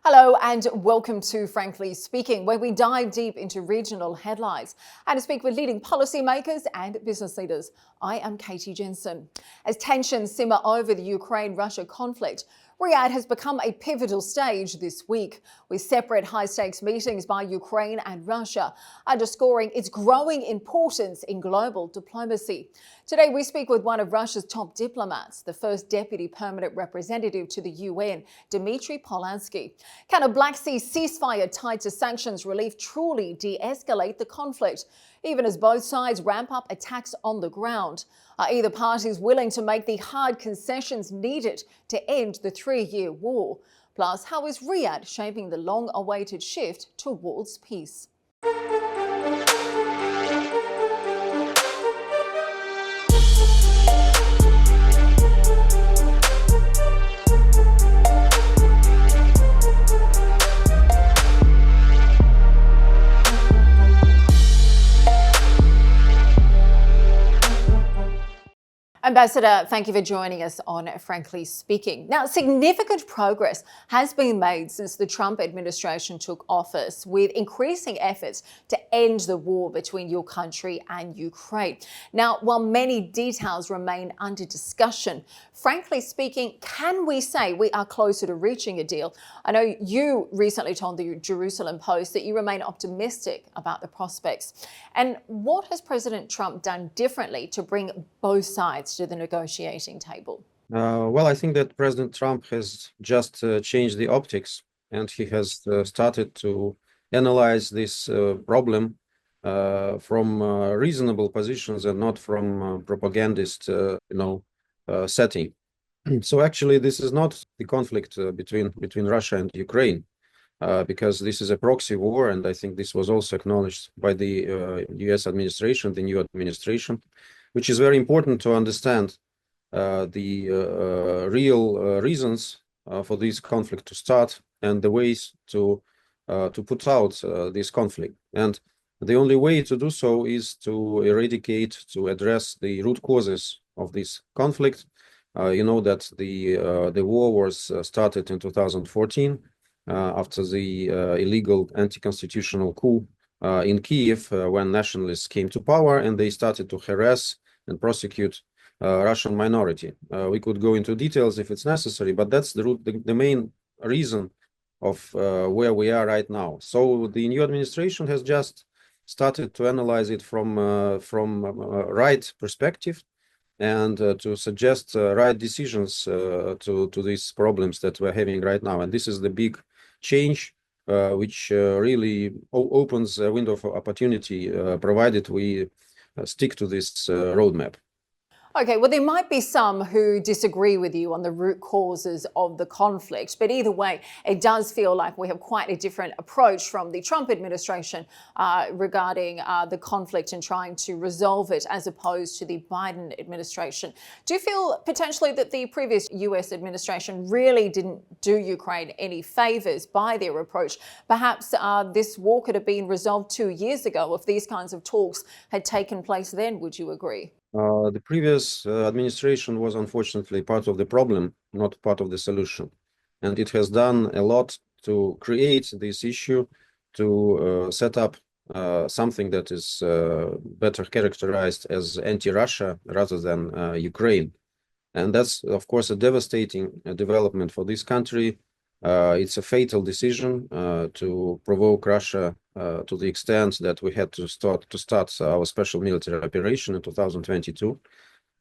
Hello and welcome to Frankly Speaking, where we dive deep into regional headlines and speak with leading policymakers and business leaders. I am Katie Jensen. As tensions simmer over the Ukraine-Russia conflict, Riyadh has become a pivotal stage this week, with separate high-stakes meetings by Ukraine and Russia, underscoring its growing importance in global diplomacy. Today, we speak with one of Russia's top diplomats, the first deputy permanent representative to the UN, Dmitry Polanskiy. Can a Black Sea ceasefire tied to sanctions relief truly de-escalate the conflict, even as both sides ramp up attacks on the ground? Are either parties willing to make the hard concessions needed to end the three-year war? Plus, how is Riyadh shaping the long-awaited shift towards peace? Ambassador, thank you for joining us on Frankly Speaking. Now, significant progress has been made since the Trump administration took office, with increasing efforts to end the war between your country and Ukraine. Now, while many details remain under discussion, frankly speaking, can we say we are closer to reaching a deal? I know you recently told the Jerusalem Post that you remain optimistic about the prospects. And what has President Trump done differently to bring both sides to the negotiating table? Well, I think that President Trump has just changed the optics, and he has started to analyze this problem from reasonable positions and not from propagandist, setting. So actually, this is not the conflict between Russia and Ukraine, because this is a proxy war, and I think this was also acknowledged by the U.S. administration, the new administration, which is very important to understand the real reasons for this conflict to start and the ways to put out this conflict. And the only way to do so is to eradicate, to address the root causes of this conflict. You know that the war was started in 2014 after the illegal anti-constitutional coup in Kiev, when nationalists came to power and they started to harass and prosecute Russian minority. We could go into details if it's necessary, but that's the main reason of where we are right now. So the new administration has just started to analyze it from right perspective and to suggest right decisions to these problems that we're having right now. And this is the big change, which really opens a window for opportunity, provided we stick to this roadmap. Okay, well, there might be some who disagree with you on the root causes of the conflict, but either way, it does feel like we have quite a different approach from the Trump administration regarding the conflict and trying to resolve it, as opposed to the Biden administration. Do you feel potentially that the previous US administration really didn't do Ukraine any favors by their approach? Perhaps this war could have been resolved 2 years ago if these kinds of talks had taken place then, would you agree? The previous administration was unfortunately part of the problem, not part of the solution. And it has done a lot to create this issue, to set up something that is better characterized as anti-Russia rather than Ukraine. And that's, of course, a devastating development for this country. It's a fatal decision to provoke Russia to the extent that we had to start our special military operation in 2022.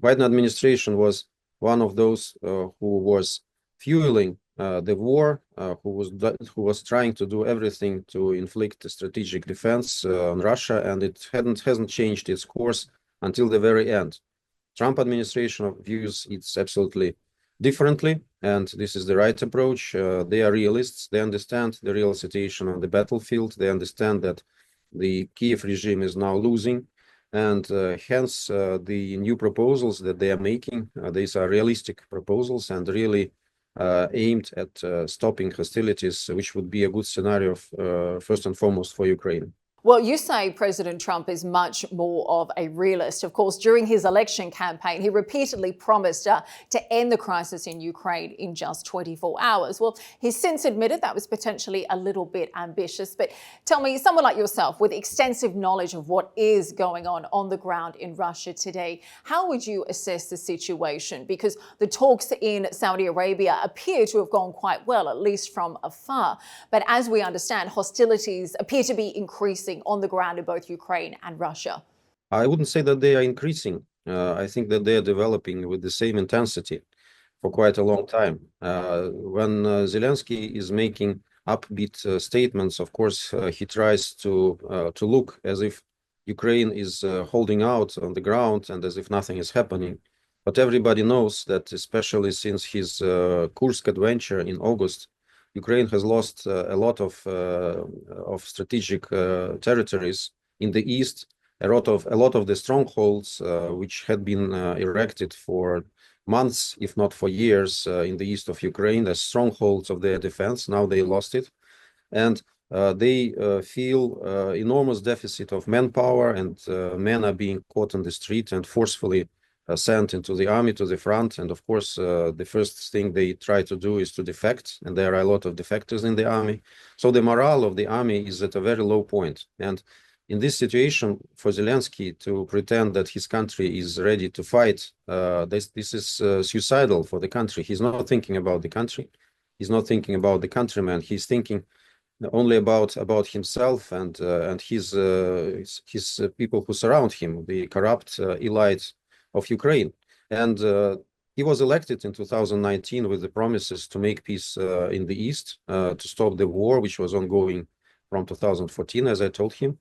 Biden administration was one of those who was fueling the war, who was trying to do everything to inflict a strategic defense on Russia, and it hasn't changed its course until the very end. Trump administration views it absolutely differently, and this is the right approach. They are realists. They understand the real situation on the battlefield. They understand that the Kiev regime is now losing, and hence the new proposals that they are making, these are realistic proposals and really aimed at stopping hostilities, which would be a good scenario first and foremost for Ukraine. Well, you say President Trump is much more of a realist. Of course, during his election campaign, he repeatedly promised to end the crisis in Ukraine in just 24 hours. Well, he's since admitted that was potentially a little bit ambitious. But tell me, someone like yourself with extensive knowledge of what is going on the ground in Russia today, how would you assess the situation? Because the talks in Saudi Arabia appear to have gone quite well, at least from afar. But as we understand, hostilities appear to be increasing on the ground in both Ukraine and Russia. I wouldn't say that they are increasing. I think that they are developing with the same intensity for quite a long time. When Zelensky is making upbeat statements, of course, he tries to look as if Ukraine is holding out on the ground and as if nothing is happening. But everybody knows that, especially since his Kursk adventure in August, Ukraine has lost a lot of strategic territories in the east. A lot of the strongholds which had been erected for months, if not for years, in the east of Ukraine, as strongholds of their defense. Now they lost it, and they feel enormous deficit of manpower, and men are being caught in the street and forcefully sent into the army to the front. And of course, the first thing they try to do is to defect, and there are a lot of defectors in the army. So the morale of the army is at a very low point. And in this situation, for Zelensky to pretend that his country is ready to fight, this is suicidal for the country. He's not thinking about the country. He's not thinking about the countrymen. He's thinking only about himself and his people who surround him, the corrupt elites of Ukraine. And he was elected in 2019 with the promises to make peace in the East, to stop the war, which was ongoing from 2014, as I told him.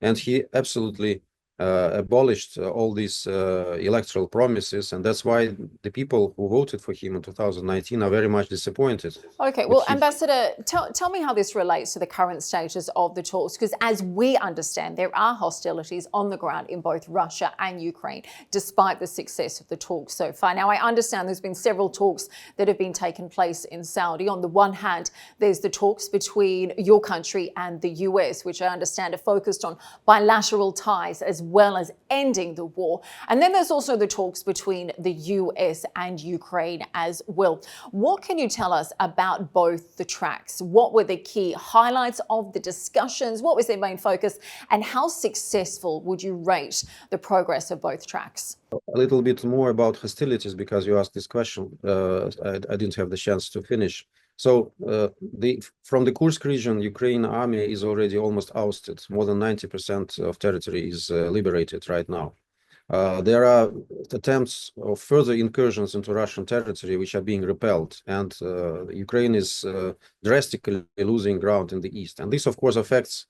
And he absolutely abolished all these electoral promises, and that's why the people who voted for him in 2019 are very much disappointed. Okay, well, Ambassador, tell me how this relates to the current status of the talks, because as we understand, there are hostilities on the ground in both Russia and Ukraine, despite the success of the talks so far. Now, I understand there's been several talks that have been taking place in Saudi. On the one hand, there's the talks between your country and the US, which I understand are focused on bilateral ties as well as ending the war. And then there's also the talks between the US and Ukraine as well. What can you tell us about both the tracks? What were the key highlights of the discussions? What was their main focus? And how successful would you rate the progress of both tracks? A little bit more about hostilities, because you asked this question. I didn't have the chance to finish. So from the Kursk region, Ukraine army is already almost ousted. More than 90% of territory is liberated right now. There are attempts of further incursions into Russian territory which are being repelled, and Ukraine is drastically losing ground in the east. And this, of course, affects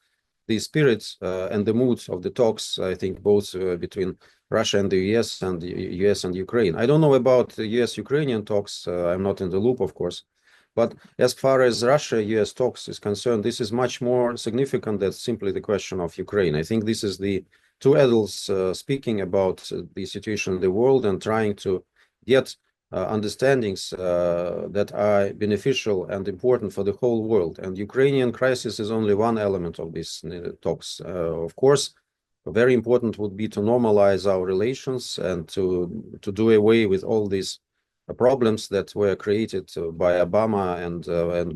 the spirit and the mood of the talks, I think, both between Russia and the US and the US and Ukraine. I don't know about the US-Ukrainian talks. I'm not in the loop, of course. But as far as Russia-US talks is concerned, this is much more significant than simply the question of Ukraine. I think this is the two adults speaking about the situation in the world and trying to get understandings that are beneficial and important for the whole world. And Ukrainian crisis is only one element of these talks. Of course, very important would be to normalize our relations and to do away with all these problems that were created by Obama and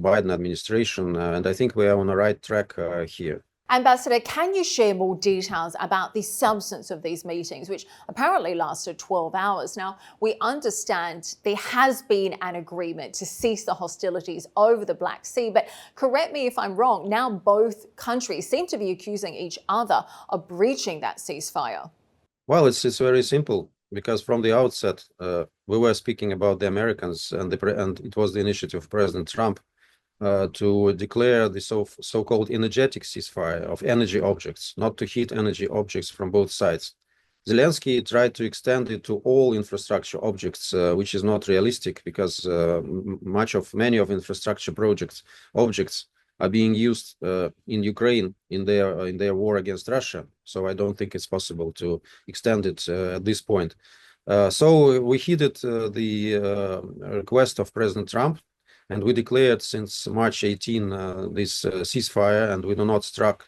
Biden administration. And I think we are on the right track here. Ambassador, can you share more details about the substance of these meetings, which apparently lasted 12 hours? Now, we understand there has been an agreement to cease the hostilities over the Black Sea, but correct me if I'm wrong, now both countries seem to be accusing each other of breaching that ceasefire. Well, it's very simple, because from the outset, we were speaking about the Americans, and it was the initiative of President Trump to declare the so-called energetic ceasefire of energy objects, not to hit energy objects from both sides. Zelensky tried to extend it to all infrastructure objects, which is not realistic, because many of infrastructure objects are being used in Ukraine in their war against Russia. So I don't think it's possible to extend it at this point. So we heeded the request of President Trump, and we declared since March 18 this ceasefire, and we do not strike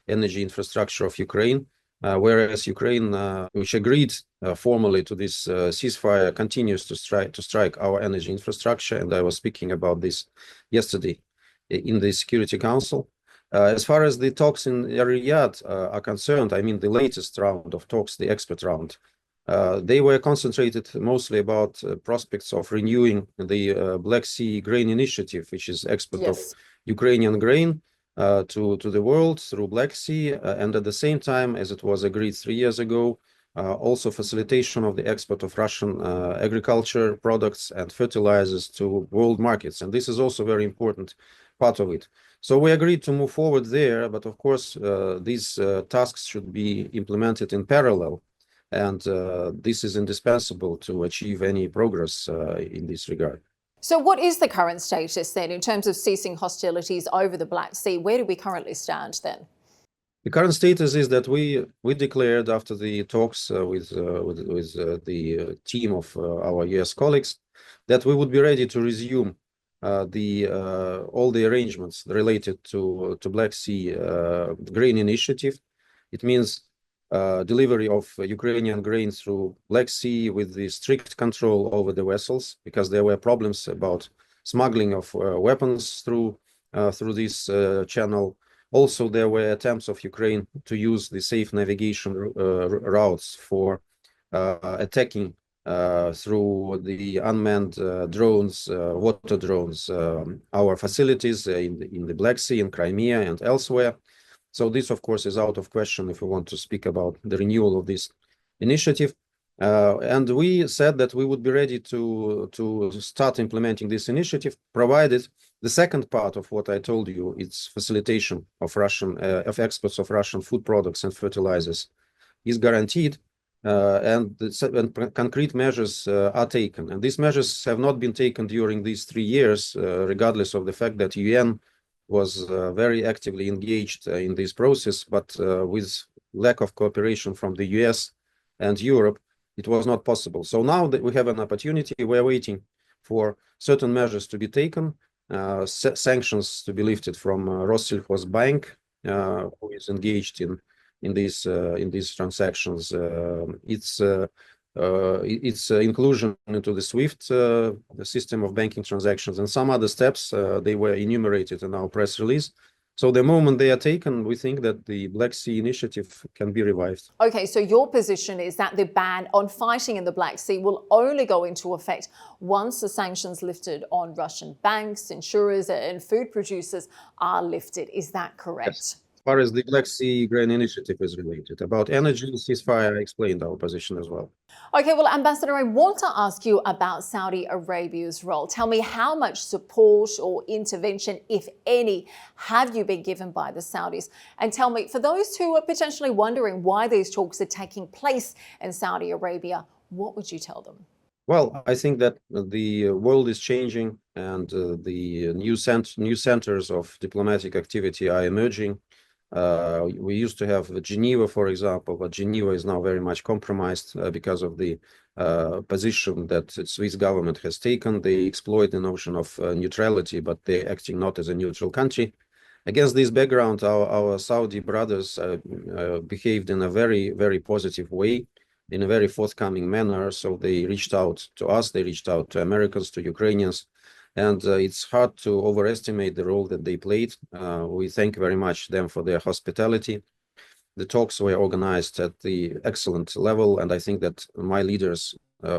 energy infrastructure of Ukraine, whereas Ukraine, which agreed formally to this ceasefire, continues to strike our energy infrastructure. And I was speaking about this yesterday in the Security Council. As far as the talks in Riyadh are concerned, I mean, the latest round of talks, the expert round, they were concentrated mostly about prospects of renewing the Black Sea Grain Initiative, which is export of Ukrainian grain to the world through Black Sea, and at the same time, as it was agreed 3 years ago, also facilitation of the export of Russian agriculture products and fertilizers to world markets. And this is also very important part of it. So we agreed to move forward there, but of course, these tasks should be implemented in parallel. And this is indispensable to achieve any progress in this regard. So what is the current status then in terms of ceasing hostilities over the Black Sea? Where do we currently stand then? The current status is that we declared after the talks with the team of our US colleagues that we would be ready to resume all the arrangements related to Black Sea Grain Initiative. It means delivery of Ukrainian grain through Black Sea with the strict control over the vessels, because there were problems about smuggling of weapons through this channel. Also, there were attempts of Ukraine to use the safe navigation routes for attacking through the unmanned drones, water drones, our facilities in the Black Sea, in Crimea and elsewhere. So this, of course, is out of question if we want to speak about the renewal of this initiative. And we said that we would be ready to start implementing this initiative, provided the second part of what I told you, it's facilitation of exports of Russian food products and fertilizers, is guaranteed, and concrete measures are taken. And these measures have not been taken during these 3 years, regardless of the fact that UN was very actively engaged in this process, but with lack of cooperation from the US and Europe, it was not possible. So now that we have an opportunity, we're waiting for certain measures to be taken, sanctions to be lifted from Rossельхозbank, who is engaged in these transactions. Its inclusion into the SWIFT the system of banking transactions, and some other steps, they were enumerated in our press release. So the moment they are taken, we think that the Black Sea Initiative can be revived. Okay, so your position is that the ban on fighting in the Black Sea will only go into effect once the sanctions lifted on Russian banks, insurers and food producers are lifted. Is that correct? Yes. As far as the Black Sea Grain Initiative is related. About energy ceasefire, I explained our position as well. Okay, well, Ambassador, I want to ask you about Saudi Arabia's role. Tell me, how much support or intervention, if any, have you been given by the Saudis? And tell me, for those who are potentially wondering why these talks are taking place in Saudi Arabia, what would you tell them? Well, I think that the world is changing, and the new centers of diplomatic activity are emerging. We used to have Geneva, for example, but Geneva is now very much compromised because of the position that the Swiss government has taken. They exploit the notion of neutrality, but they're acting not as a neutral country. Against this background, our Saudi brothers behaved in a very, very positive way, in a very forthcoming manner. So they reached out to us, they reached out to Americans, to Ukrainians. And it's hard to overestimate the role that they played. We thank very much them for their hospitality. The talks were organized at the excellent level, and I think that my leaders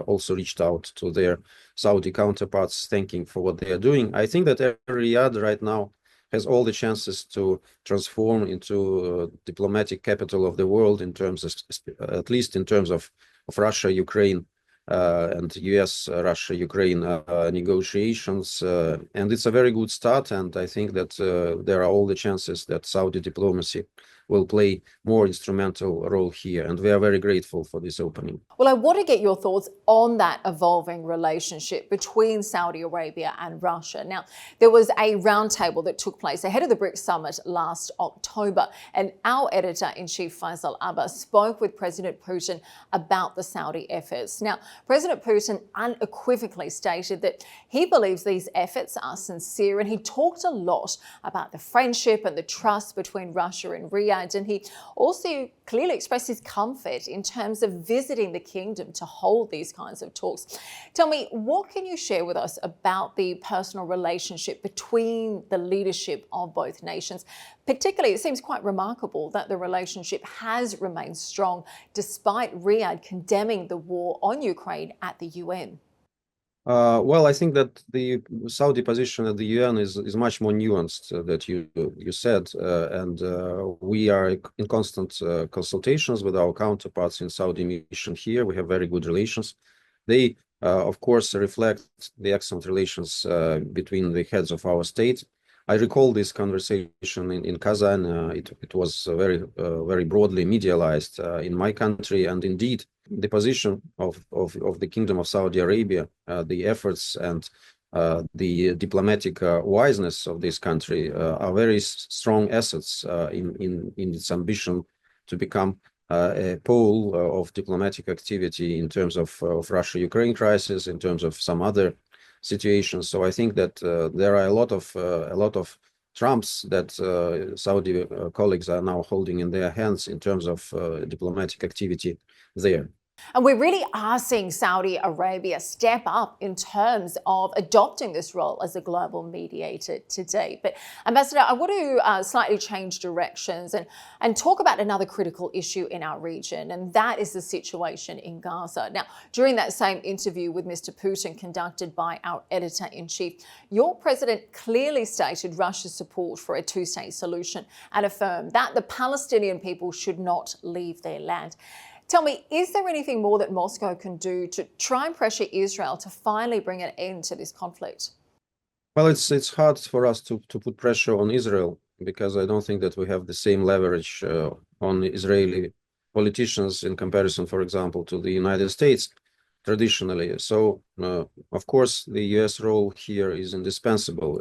also reached out to their Saudi counterparts, thanking for what they are doing. I think that Riyadh right now has all the chances to transform into diplomatic capital of the world in terms of, at least in terms of Russia, Ukraine, and US-Russia-Ukraine negotiations. And it's a very good start. And I think that there are all the chances that Saudi diplomacy will play more instrumental role here. And we are very grateful for this opening. Well, I want to get your thoughts on that evolving relationship between Saudi Arabia and Russia. Now, there was a roundtable that took place ahead of the BRICS summit last October, and our editor-in-chief Faisal Abbas spoke with President Putin about the Saudi efforts. Now, President Putin unequivocally stated that he believes these efforts are sincere, and he talked a lot about the friendship and the trust between Russia and Riyadh, Riyadh, and he also clearly expressed his comfort in terms of visiting the kingdom to hold these kinds of talks. Tell me, what can you share with us about the personal relationship between the leadership of both nations? Particularly, it seems quite remarkable that the relationship has remained strong despite Riyadh condemning the war on Ukraine at the UN. Well, I think that the Saudi position at the UN is much more nuanced that you said, and we are in constant consultations with our counterparts in Saudi mission here. We have very good relations. They, of course, reflect the excellent relations between the heads of our state. I recall this conversation in Kazan. It was very broadly medialized in my country, and indeed, the position of the Kingdom of Saudi Arabia, the efforts and the diplomatic wiseness of this country are very strong assets in its ambition to become a pole of diplomatic activity in terms of Russia-Ukraine crisis, in terms of some other situations. So I think that there are a lot of trumps that Saudi colleagues are now holding in their hands in terms of diplomatic activity there. And we really are seeing Saudi Arabia step up in terms of adopting this role as a global mediator today. But Ambassador, I want to slightly change directions and talk about another critical issue in our region, and that is the situation in Gaza. Now, during that same interview with Mr. Putin conducted by our editor-in-chief, your president clearly stated Russia's support for a two-state solution and affirmed that the Palestinian people should not leave their land. Tell me, is there anything more that Moscow can do to try and pressure Israel to finally bring an end to this conflict? Well, it's hard for us to put pressure on Israel because I don't think that we have the same leverage on Israeli politicians in comparison, for example, to the United States traditionally. So, of course, the US role here is indispensable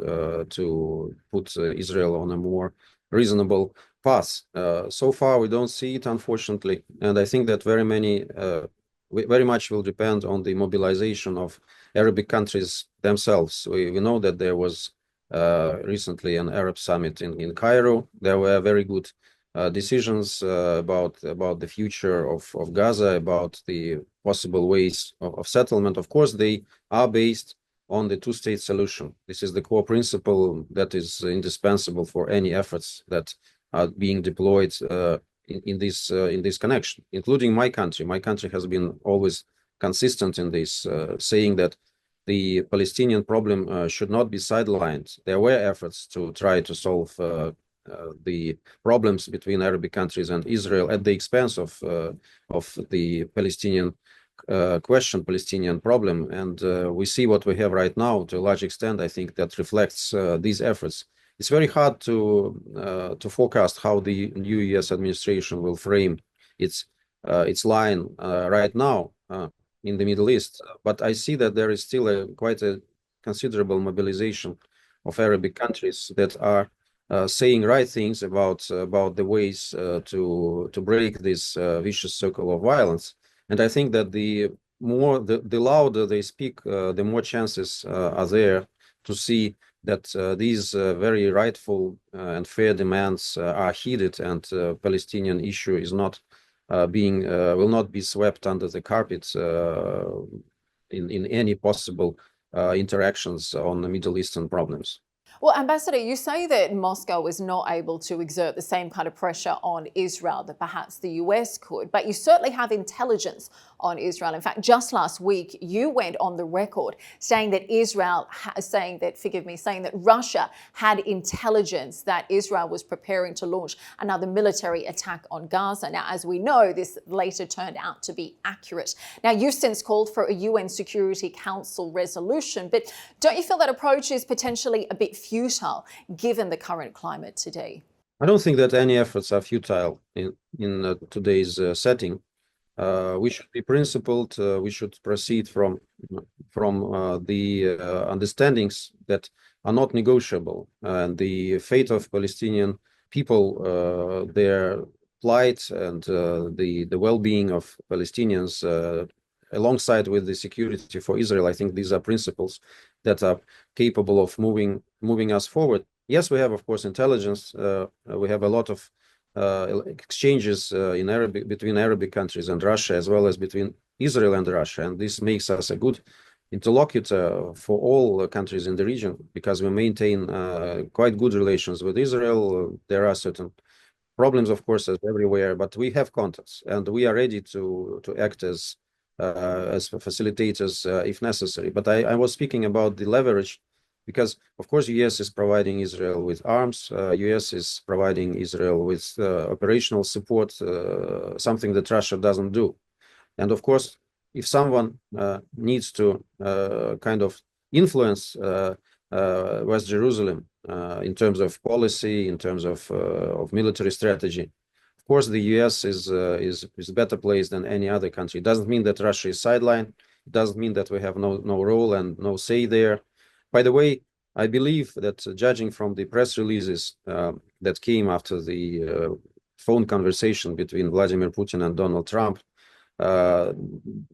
to put Israel on a more reasonable path. So far, we don't see it, unfortunately, and I think that very much will depend on the mobilization of Arabic countries themselves. We know that there was recently an Arab summit in Cairo. There were very good decisions about the future of Gaza, about the possible ways of settlement. Of course, they are based on the two-state solution. This is the core principle that is indispensable for any efforts that are being deployed in this connection, including my country. My country has been always consistent in this, saying that the Palestinian problem should not be sidelined. There were efforts to try to solve the problems between Arabic countries and Israel at the expense of the Palestinian question, Palestinian problem. And we see what we have right now to a large extent. I think that reflects these efforts. It's very hard to forecast how the new U.S. administration will frame its line right now in the Middle East. But I see that there is still quite a considerable mobilization of Arabic countries that are saying right things about the ways to break this vicious circle of violence. And I think that the louder they speak, the more chances are there to see that these very rightful and fair demands are heeded, and Palestinian issue is not will not be swept under the carpet in any possible interactions on the Middle Eastern problems. Well, Ambassador, you say that Moscow is not able to exert the same kind of pressure on Israel that perhaps the US could, but you certainly have intelligence on Israel. In fact, just last week, you went on the record saying that saying that Russia had intelligence that Israel was preparing to launch another military attack on Gaza. Now, as we know, this later turned out to be accurate. Now, you've since called for a UN Security Council resolution, but don't you feel that approach is potentially a bit futile given the current climate today? I don't think that any efforts are futile in today's setting. We should be principled. We should proceed from the understandings that are not negotiable. And the fate of Palestinian people, their plight, and the well-being of Palestinians, alongside with the security for Israel, I think these are principles that are capable of moving us forward. Yes, we have, of course, intelligence. We have a lot of exchanges between Arabic countries and Russia, as well as between Israel and Russia. And this makes us a good interlocutor for all countries in the region, because we maintain quite good relations with Israel. There are certain problems, of course, as everywhere, but we have contacts, and we are ready to act as facilitators if necessary. But I was speaking about the leverage, because of course US is providing Israel with arms, US is providing Israel with operational support, something that Russia doesn't do. And of course, if someone needs to kind of influence West Jerusalem in terms of policy, in terms of military strategy, of course, the US is better placed than any other country. It doesn't mean that Russia is sidelined. It doesn't mean that we have no role and no say there. By the way, I believe that judging from the press releases that came after the phone conversation between Vladimir Putin and Donald Trump,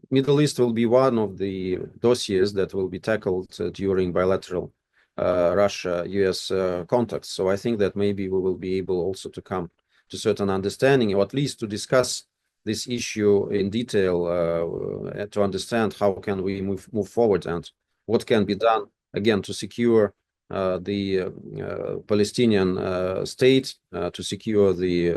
Middle East will be one of the dossiers that will be tackled during bilateral Russia-US contacts. So I think that maybe we will be able also to come to certain understanding, or at least to discuss this issue in detail, to understand how can we move forward and what can be done, again, to secure the Palestinian state, to secure the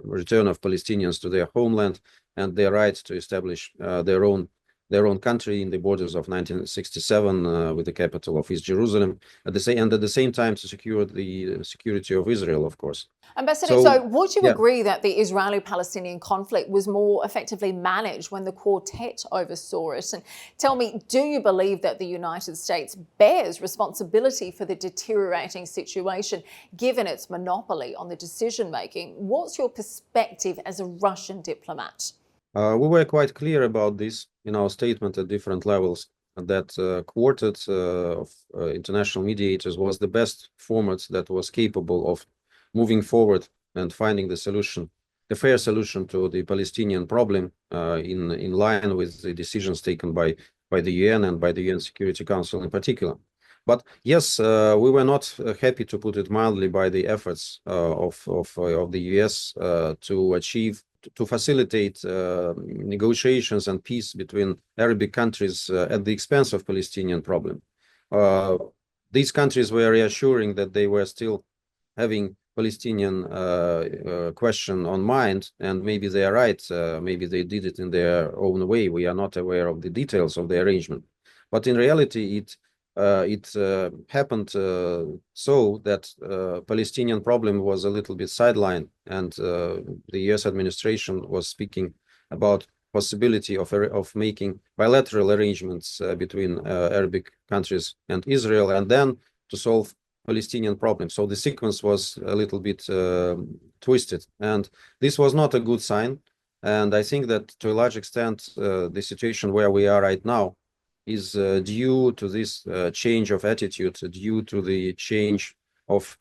return of Palestinians to their homeland and their right to establish their own country in the borders of 1967 with the capital of East Jerusalem, at the same time to secure the security of Israel, of course. Ambassador, so would you agree that the Israeli-Palestinian conflict was more effectively managed when the quartet oversaw it? And tell me, do you believe that the United States bears responsibility for the deteriorating situation, given its monopoly on the decision-making? What's your perspective as a Russian diplomat? We were quite clear about this in our statement at different levels, that quartet of international mediators was the best format that was capable of moving forward and finding the solution, the fair solution to the Palestinian problem in line with the decisions taken by the UN and by the UN Security Council in particular. But yes, we were not happy, to put it mildly, by the efforts of the US to facilitate negotiations and peace between Arabic countries at the expense of Palestinian problem. These countries were reassuring that they were still having Palestinian question on mind, and maybe they are right. Maybe they did it in their own way. We are not aware of the details of the arrangement, but in reality, it happened so that Palestinian problem was a little bit sidelined, and the US administration was speaking about possibility of making bilateral arrangements between Arabic countries and Israel, and then to solve Palestinian problem. So the sequence was a little bit twisted, and this was not a good sign. And I think that to a large extent, the situation where we are right now is due to this change of attitude, due to the change of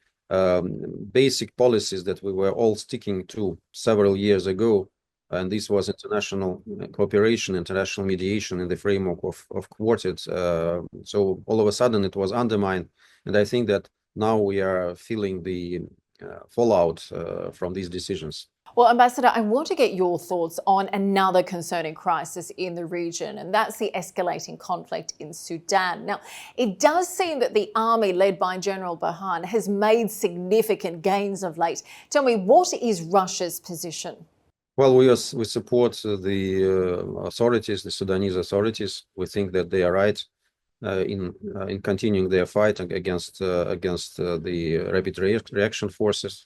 basic policies that we were all sticking to several years ago. And this was international cooperation, international mediation in the framework of quartet. So all of a sudden it was undermined. And I think that now we are feeling the fallout from these decisions. Well, Ambassador, I want to get your thoughts on another concerning crisis in the region, and that's the escalating conflict in Sudan. Now, it does seem that the army led by General Burhan has made significant gains of late. Tell me, what is Russia's position? Well, we support the authorities, the Sudanese authorities. We think that they are right in continuing their fight against the rapid reaction forces.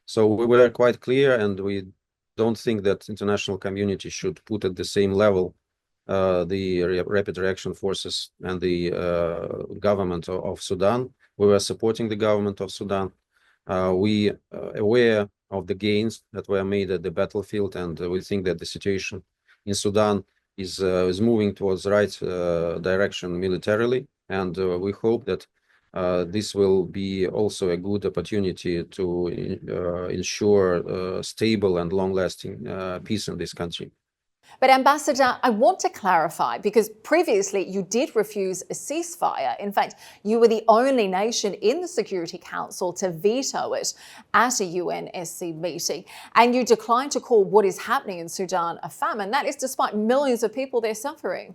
So we were quite clear, and we don't think that international community should put at the same level the rapid reaction forces and the government of Sudan. We were supporting the government of Sudan. We aware of the gains that were made at the battlefield, and we think that the situation in Sudan is moving towards the right direction militarily, and we hope that this will be also a good opportunity to ensure stable and long-lasting peace in this country. But Ambassador, I want to clarify, because previously you did refuse a ceasefire. In fact, you were the only nation in the Security Council to veto it at a UNSC meeting. And you declined to call what is happening in Sudan a famine. That is despite millions of people there suffering.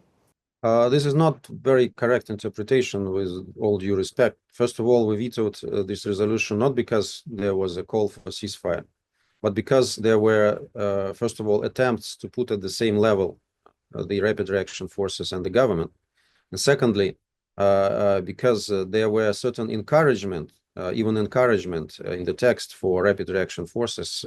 This is not very correct interpretation, with all due respect. First of all, we vetoed this resolution not because there was a call for ceasefire, but because there were, first of all, attempts to put at the same level the rapid reaction forces and the government. And secondly, because there were certain encouragement, even encouragement in the text for rapid reaction forces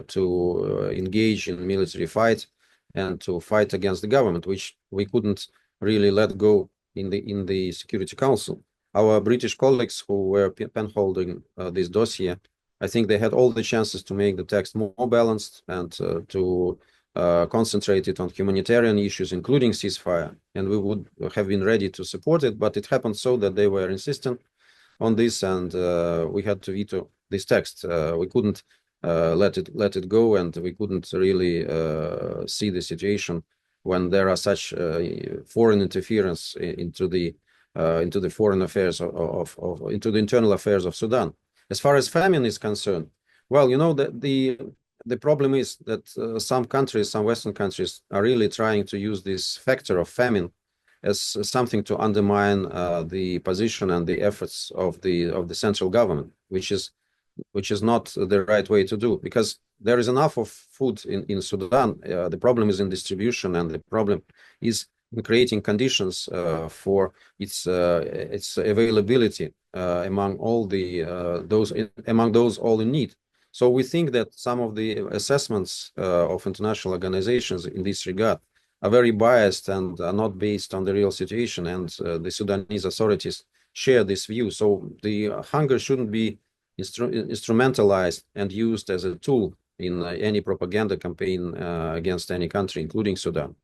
to engage in military fight and to fight against the government, which we couldn't really let go in the Security Council. Our British colleagues who were penholding this dossier, I think they had all the chances to make the text more balanced and to concentrate it on humanitarian issues, including ceasefire, and we would have been ready to support it. But it happened so that they were insistent on this, and we had to veto this text. We couldn't let it go, and we couldn't really see the situation when there are such foreign interference into the foreign affairs into the internal affairs of Sudan. As far as famine is concerned, well, you know, the problem is that some countries, some Western countries, are really trying to use this factor of famine as something to undermine the position and the efforts of the central government, which is not the right way to do, because there is enough of food in Sudan. The problem is in distribution, and the problem is in creating conditions for its availability among all those all in need. So we think that some of the assessments of international organizations in this regard are very biased and are not based on the real situation, and the Sudanese authorities share this view. So the hunger shouldn't be instrumentalized and used as a tool in any propaganda campaign against any country, including Sudan.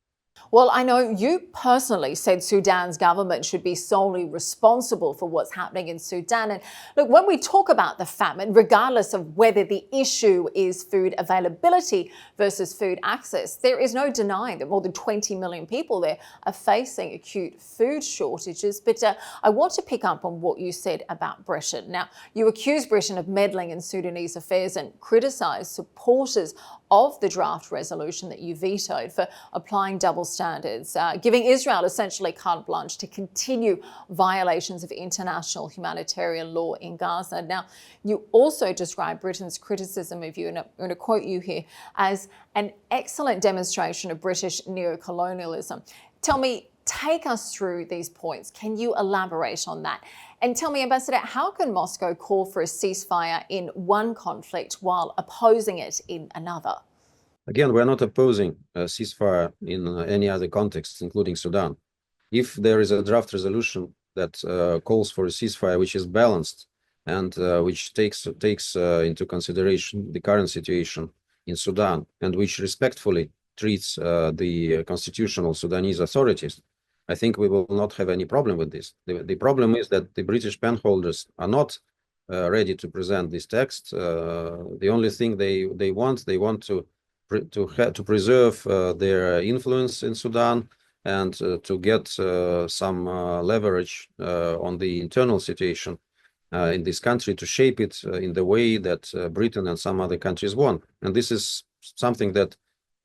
Well, I know you personally said Sudan's government should be solely responsible for what's happening in Sudan. And look, when we talk about the famine, regardless of whether the issue is food availability versus food access, there is no denying that more than 20 million people there are facing acute food shortages. But I want to pick up on what you said about Britain. Now, you accused Britain of meddling in Sudanese affairs and criticised supporters of the draft resolution that you vetoed for applying double standards, giving Israel essentially carte blanche to continue violations of international humanitarian law in Gaza. Now, you also described Britain's criticism of you, and I'm going to quote you here, as an excellent demonstration of British neocolonialism. Tell me, take us through these points. Can you elaborate on that? And tell me, Ambassador, how can Moscow call for a ceasefire in one conflict while opposing it in another? Again, we're not opposing a ceasefire in any other context, including Sudan. If there is a draft resolution that calls for a ceasefire which is balanced and which takes into consideration the current situation in Sudan, and which respectfully treats the constitutional Sudanese authorities, I think we will not have any problem with this. The problem is that the British penholders are not ready to present this text. The only thing they want to preserve their influence in Sudan and to get some leverage on the internal situation in this country, to shape it in the way that Britain and some other countries want. And this is something that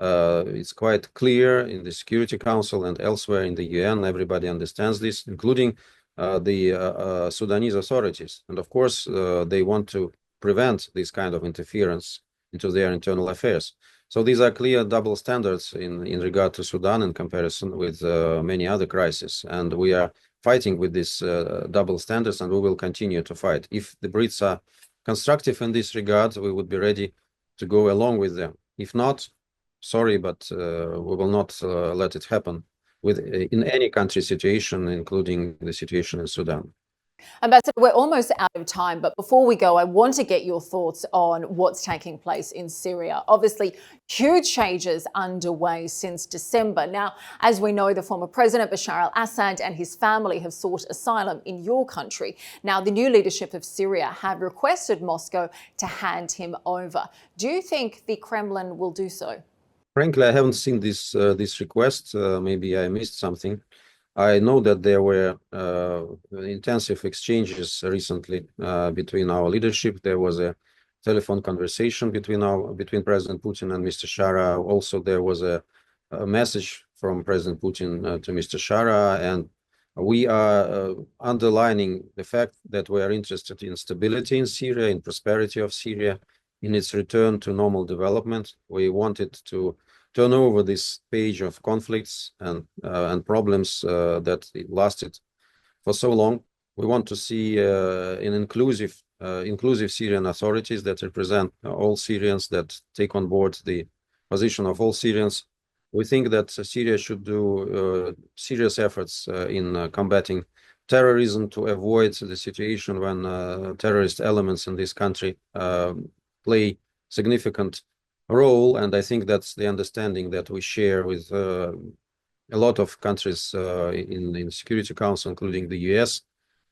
it's quite clear in the Security Council and elsewhere in the UN. Everybody understands this, including the Sudanese authorities. And of course, they want to prevent this kind of interference into their internal affairs. So these are clear double standards in regard to Sudan in comparison with many other crises. And we are fighting with these double standards, and we will continue to fight. If the Brits are constructive in this regard, we would be ready to go along with them. If not, sorry, but we will not let it happen in any country situation, including the situation in Sudan. Ambassador, we're almost out of time, but before we go, I want to get your thoughts on what's taking place in Syria. Obviously, huge changes underway since December. Now, as we know, the former president Bashar al-Assad and his family have sought asylum in your country. Now, the new leadership of Syria have requested Moscow to hand him over. Do you think the Kremlin will do so? Frankly, I haven't seen this request. Maybe I missed something. I know that there were intensive exchanges recently between our leadership. There was a telephone conversation between President Putin and Mr. Shara. Also, there was a message from President Putin to Mr. Shara, and we are underlining the fact that we are interested in stability in Syria, in prosperity of Syria, in its return to normal development. We wanted to turn over this page of conflicts and problems that lasted for so long. We want to see an inclusive Syrian authorities that represent all Syrians, that take on board the position of all Syrians. We think that Syria should do serious efforts in combating terrorism to avoid the situation when terrorist elements in this country play significant role. And I think that's the understanding that we share with a lot of countries in the Security Council, including the US.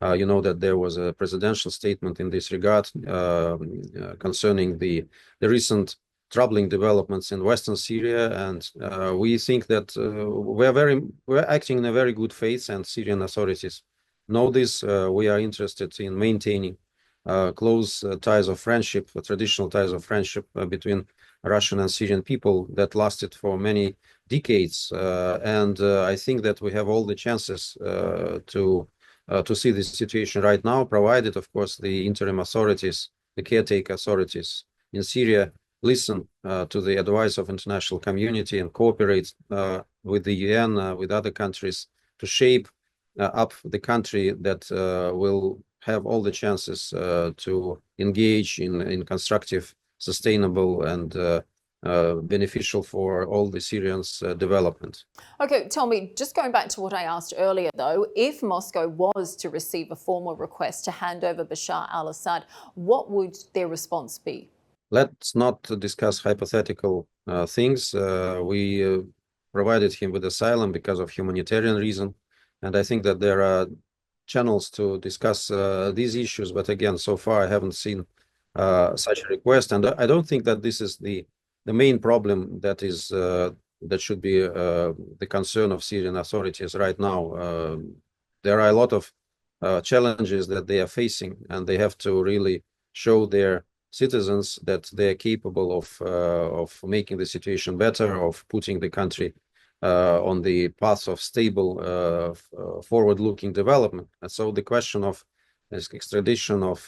You know that there was a presidential statement in this regard concerning the recent troubling developments in Western Syria, and we think that we're acting in a very good faith, and Syrian authorities know this. We are interested in maintaining close ties of friendship, traditional ties of friendship between Russian and Syrian people that lasted for many decades, and I think that we have all the chances to see this situation right now, provided, of course, the interim authorities, the caretaker authorities in Syria listen to the advice of international community and cooperate with the UN, with other countries to shape up the country that will have all the chances to engage in constructive, sustainable, and beneficial for all the Syrians' development. Okay, tell me, just going back to what I asked earlier though, if Moscow was to receive a formal request to hand over Bashar al-Assad, what would their response be? Let's not discuss hypothetical things. We provided him with asylum because of humanitarian reason, and I think that there are channels to discuss these issues. But again, so far I haven't seen such a request, and I don't think that this is the main problem that is that should be the concern of Syrian authorities right now. There are a lot of challenges that they are facing, and they have to really show their citizens that they are capable of making the situation better, of putting the country on the path of stable, forward-looking development. And so the question of extradition of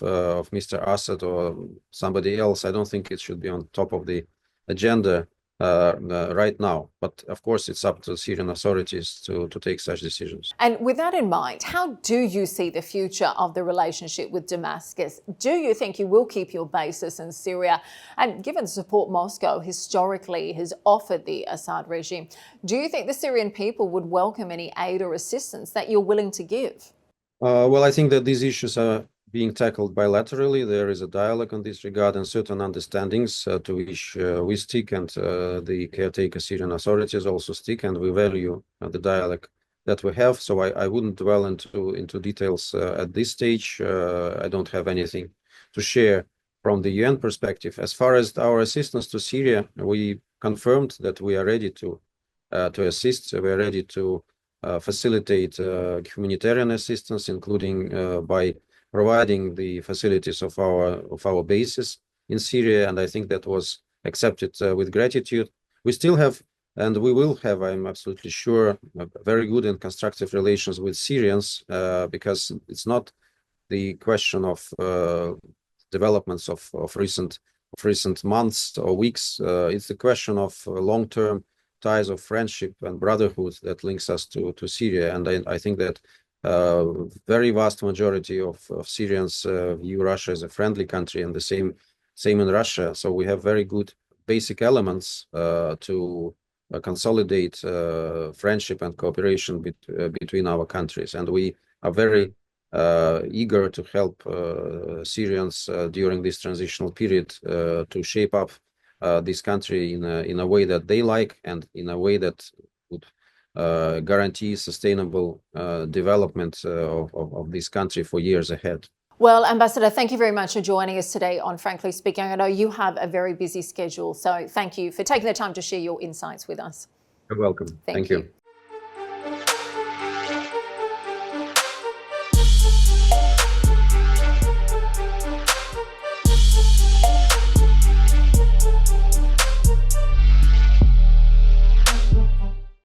Mr. Assad or somebody else, I don't think it should be on top of the agenda right now. But of course, it's up to Syrian authorities to take such decisions. And with that in mind, how do you see the future of the relationship with Damascus? Do you think you will keep your bases in Syria? And given the support Moscow historically has offered the Assad regime, do you think the Syrian people would welcome any aid or assistance that you're willing to give? Well, I think that these issues are being tackled bilaterally. There is a dialogue in this regard and certain understandings to which we stick, and the caretaker Syrian authorities also stick, and we value the dialogue that we have. So I wouldn't dwell into details at this stage. I don't have anything to share from the UN perspective. As far as our assistance to Syria, we confirmed that we are ready to assist. We are ready to facilitate humanitarian assistance, including by providing the facilities of our bases in Syria, and I think that was accepted with gratitude. We still have, and we will have, I'm absolutely sure, very good and constructive relations with Syrians, because it's not the question of developments of recent months or weeks. It's the question of long-term ties of friendship and brotherhood that links us to Syria, and I think that very vast majority of Syrians view Russia as a friendly country, and the same in Russia. So we have very good basic elements to consolidate friendship and cooperation between our countries, and we are very eager to help Syrians during this transitional period to shape up this country in a way that they like, and in a way that would guarantee sustainable development of this country for years ahead. Well, Ambassador, thank you very much for joining us today on Frankly Speaking. I know you have a very busy schedule, so thank you for taking the time to share your insights with us. You're welcome. Thank you.